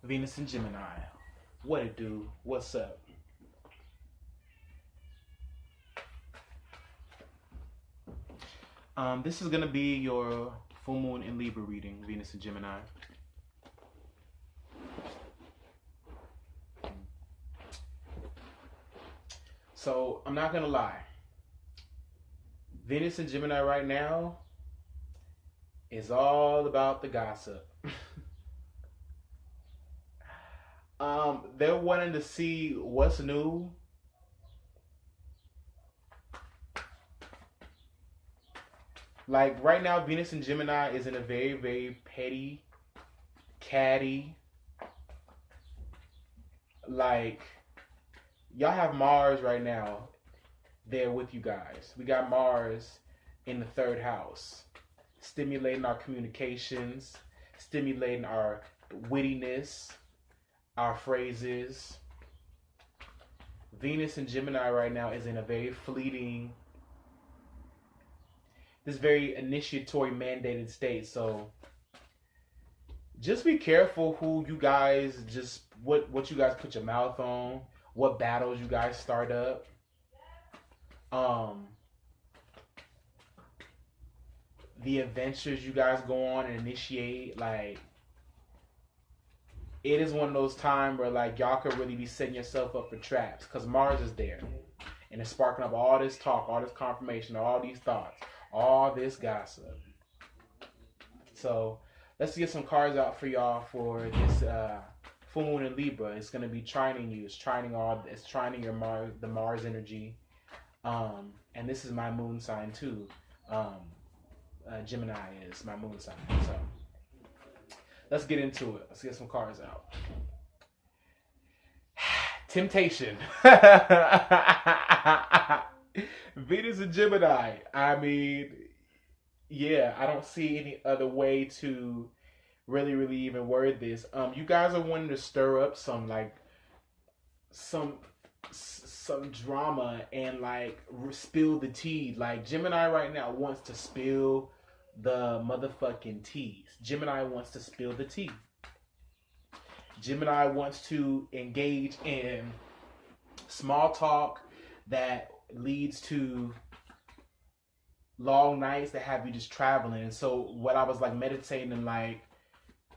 Venus and Gemini. What it do? What's up? This is gonna be your full moon in Libra reading, Venus and Gemini. So I'm not gonna lie. Venus and Gemini right now is all about the gossip. They're wanting to see what's new. Like right now, Venus and Gemini is in a very, very petty, catty. Like y'all have Mars right now there with you guys. We got Mars in the third house, stimulating our communications, stimulating our wittiness, our phrases. Venus and Gemini right now is in a very fleeting, this very initiatory mandated state. So just be careful who you guys what you guys put your mouth on, what battles you guys start up. The adventures you guys go on and initiate, like it is one of those times where like y'all could really be setting yourself up for traps because Mars is there and it's sparking up all this talk, all this confirmation, all these thoughts, all this gossip. So let's get some cards out for y'all for this full moon in Libra. It's gonna be trining you. It's trining your Mars, the Mars energy. And this is my moon sign too. Gemini is my moon sign. So let's get into it. Let's get some cards out. Temptation. Venus and Gemini. I mean, yeah, I don't see any other way to really even word this. You guys are wanting to stir up some drama and like spill the tea. Like Gemini right now wants to spill the motherfucking teas. Gemini wants to spill the tea. Gemini wants to engage in small talk that leads to long nights that have you just traveling. And so what I was like meditating and like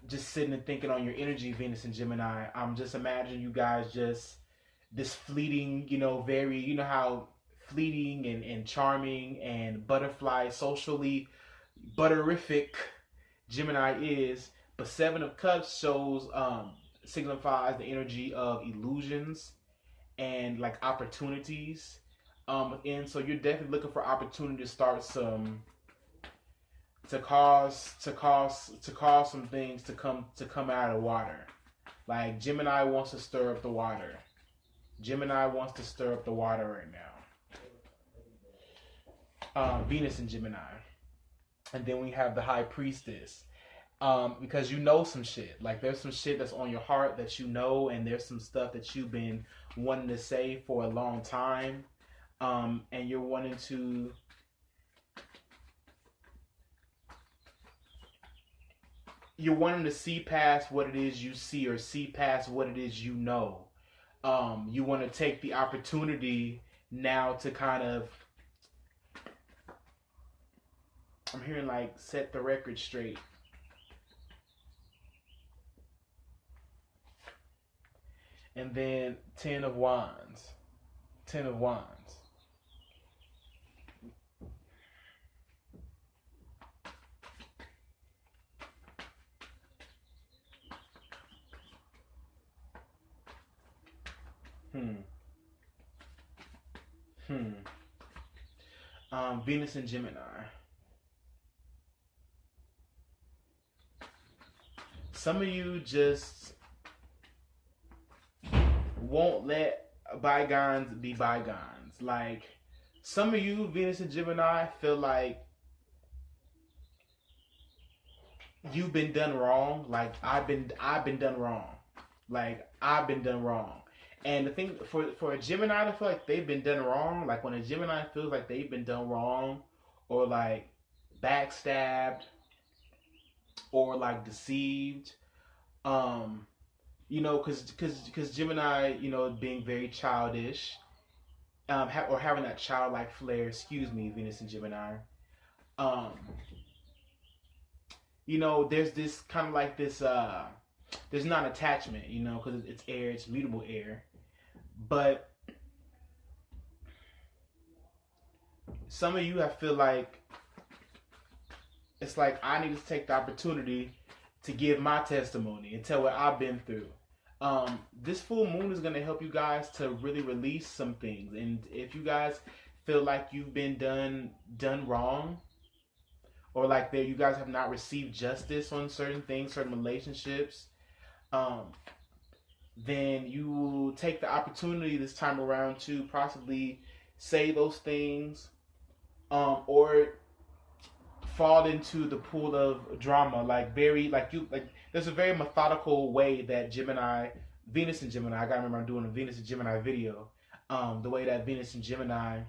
just sitting and thinking on your energy, Venus and Gemini, I'm just imagining you guys just this fleeting, very, how fleeting and charming and butterfly, socially butterific Gemini is. But Seven of Cups shows, signifies the energy of illusions and like opportunities. And so you're definitely looking for opportunity to start to cause some things to come out of the water. Like Gemini wants to stir up the water. Gemini wants to stir up the water right now. Venus and Gemini. And then we have the High Priestess. Because some shit. Like there's some shit that's on your heart that and there's some stuff that you've been wanting to say for a long time. And you're wanting to see past what it is you see or see past what it is you know. You want to take the opportunity now to kind of, I'm hearing like set the record straight. And then Ten of Wands. Ten of Wands. Venus and Gemini. Some of you just won't let bygones be bygones. Like some of you, Venus and Gemini, feel like you've been done wrong. Like I've been done wrong. Like I've been done wrong. And the thing for a Gemini to feel like they've been done wrong, like when a Gemini feels like they've been done wrong or like backstabbed or like deceived, You know, because Gemini, you know, being very childish, or having that childlike flair. Excuse me, Venus and Gemini. Um, you know, there's this kind of like this. There's not attachment, you know, because it's air, it's mutable air, but some of you, I feel like it's like I need to take the opportunity to give my testimony and tell what I've been through. This full moon is going to help you guys to really release some things. And if you guys feel like you've been done wrong, or like that you guys have not received justice on certain things, certain relationships, then you will take the opportunity this time around to possibly say those things, or fall into the pool of drama, like there's a very methodical way that Venus and Gemini, I gotta remember I'm doing a Venus and Gemini video, the way that Venus and Gemini,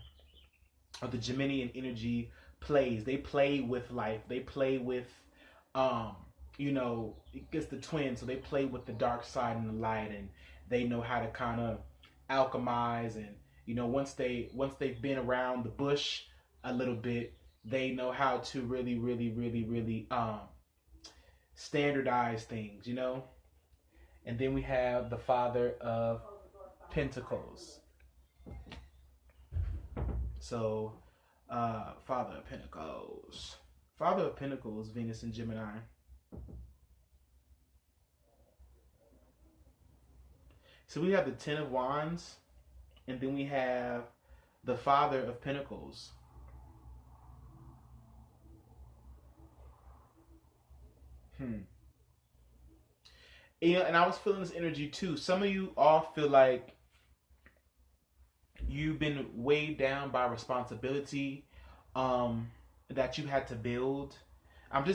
or the Geminian energy plays. They play with life. They play with, you know, it's the twins, so they play with the dark side and the light, and they know how to kind of alchemize, and, you know, once they've been around the bush a little bit, they know how to really standardize things, you know. And then we have the Father of Pentacles. So, Father of Pentacles, Venus and Gemini. So we have the Ten of Wands, and then we have the Father of Pentacles. You know, and I was feeling this energy too. Some of you all feel like you've been weighed down by responsibility, that you had to build. I'm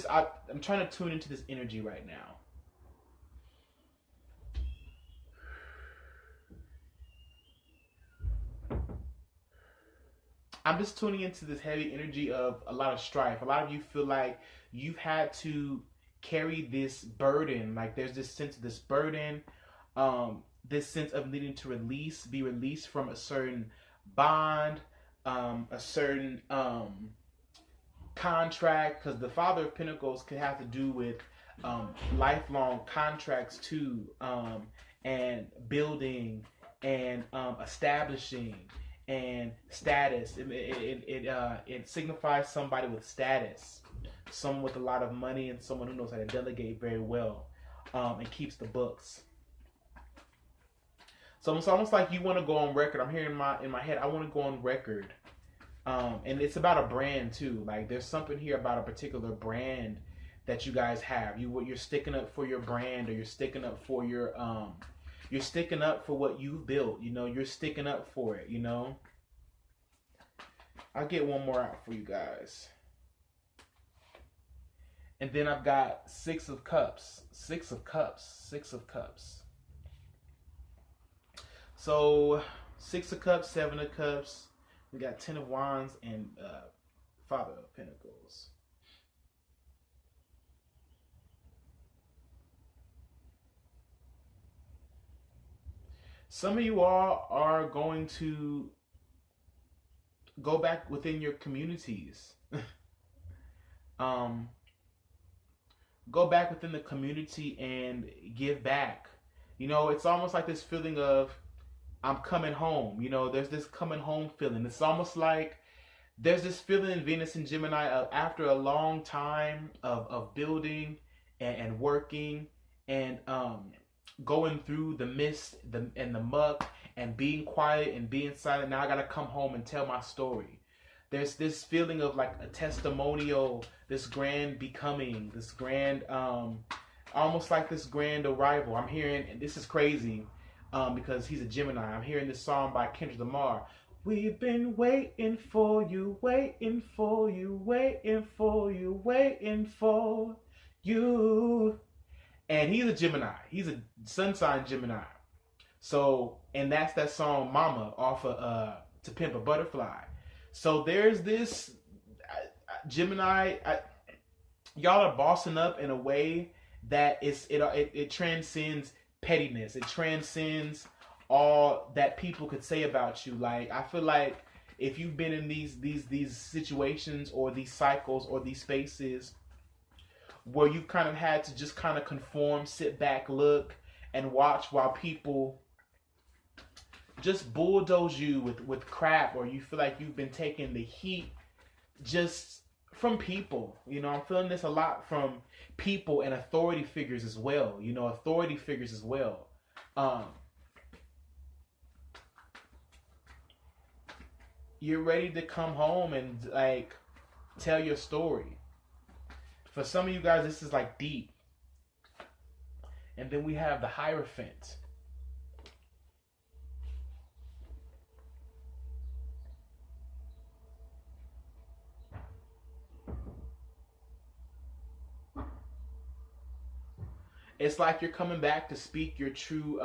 trying to tune into this energy right now. I'm just tuning into this heavy energy of a lot of strife. A lot of you feel like you've had to carry this burden. Like there's this sense of this burden, this sense of needing to be released from a certain bond, a certain contract, because the Father of Pentacles can have to do with lifelong contracts too, and building and establishing and status. It signifies somebody with status, someone with a lot of money, and someone who knows how to delegate very well, and keeps the books. So it's almost like you want to go on record. I'm hearing in my head, I want to go on record. And it's about a brand too. Like there's something here about a particular brand that you guys have. You're sticking up for your brand, or you're sticking up for your you're sticking up for what you've built. You know, you're sticking up for it. You know. I'll get one more out for you guys. And then I've got Six of Cups. So 6 of Cups, 7 of Cups. We got 10 of Wands and Father of Pentacles. Some of you all are going to go back within your communities. Go back within the community and give back. You know, it's almost like this feeling of, I'm coming home. You know, there's this coming home feeling. It's almost like there's this feeling in Venus and Gemini of, after a long time of building and working and going through the mist and the muck and being quiet and being silent. Now I gotta come home and tell my story. There's this feeling of like a testimonial, this grand becoming, this grand, almost like this grand arrival. I'm hearing, and this is crazy, because he's a Gemini. I'm hearing this song by Kendrick Lamar. We've been waiting for you, waiting for you, waiting for you, waiting for you. And he's a Gemini. He's a sun sign Gemini. So, and that's that song Mama off of To Pimp a Butterfly. So there's this Gemini, y'all are bossing up in a way that it transcends pettiness. It transcends all that people could say about you. Like, I feel like if you've been in these situations or these cycles or these spaces where you kind of had to just kind of conform, sit back, look, and watch while people just bulldoze you with crap, or you feel like you've been taking the heat just from people. You know, I'm feeling this a lot from people and authority figures as well. You know, authority figures as well. You're ready to come home and like tell your story. For some of you guys, this is like deep. And then we have the Hierophant. It's like you're coming back to speak your true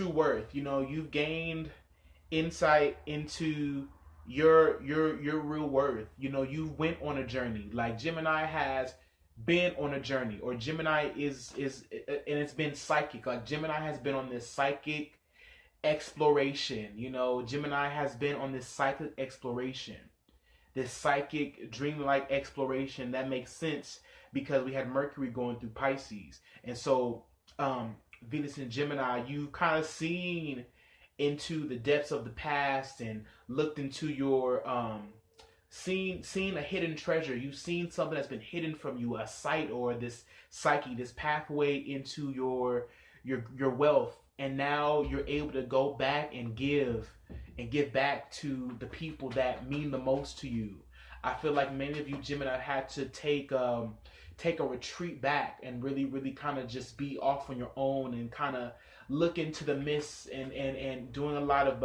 worth. You know, you've gained insight into your real worth. You know, you went on a journey. Like Gemini has been on a journey, or Gemini is and it's been psychic. Like Gemini has been on this psychic exploration. You know, Gemini has been on this psychic exploration, this psychic dreamlike exploration. That makes sense because we had Mercury going through Pisces. And so Venus and Gemini, you kind of seen into the depths of the past and looked into your seen a hidden treasure. You've seen something that's been hidden from you, a sight or this psyche, this pathway into your wealth. And now you're able to go back and give back to the people that mean the most to you. I feel like many of you Gemini had to take a retreat back and really kind of just be off on your own and kind of look into the mists and doing a lot of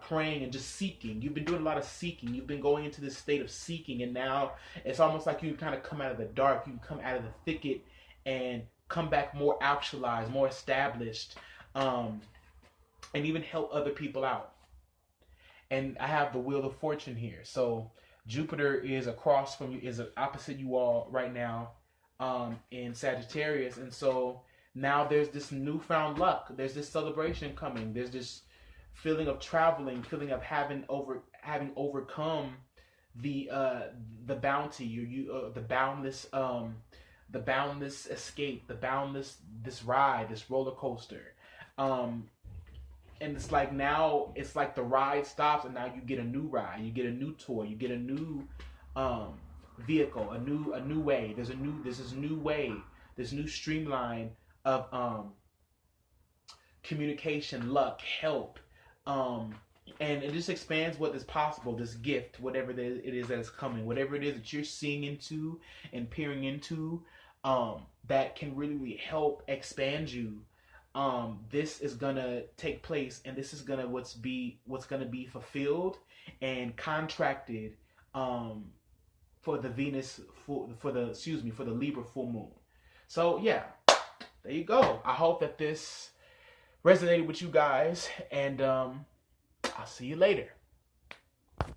praying and just seeking. You've been doing a lot of seeking. You've been going into this state of seeking, and now it's almost like you kind of come out of the dark. You come out of the thicket and come back more actualized, more established, and even help other people out. And I have the Wheel of Fortune here. So Jupiter is across from you, is opposite you all right now in Sagittarius. And so now there's this newfound luck. There's this celebration coming. There's this feeling of traveling, feeling of having overcome the bounty, the boundless escape, the boundless this ride, this roller coaster. And it's like now it's like the ride stops and now you get a new ride, you get a new tour, you get a new vehicle, a new way. There's this new way, this new streamline of communication, luck, help, and it just expands what is possible. This gift, whatever it is that is coming, whatever it is that you're seeing into and peering into, that can really help expand you. This is gonna take place, and this is gonna what's gonna be fulfilled and contracted for the Libra full moon. So yeah, there you go. I hope that this resonated with you guys, and I'll see you later.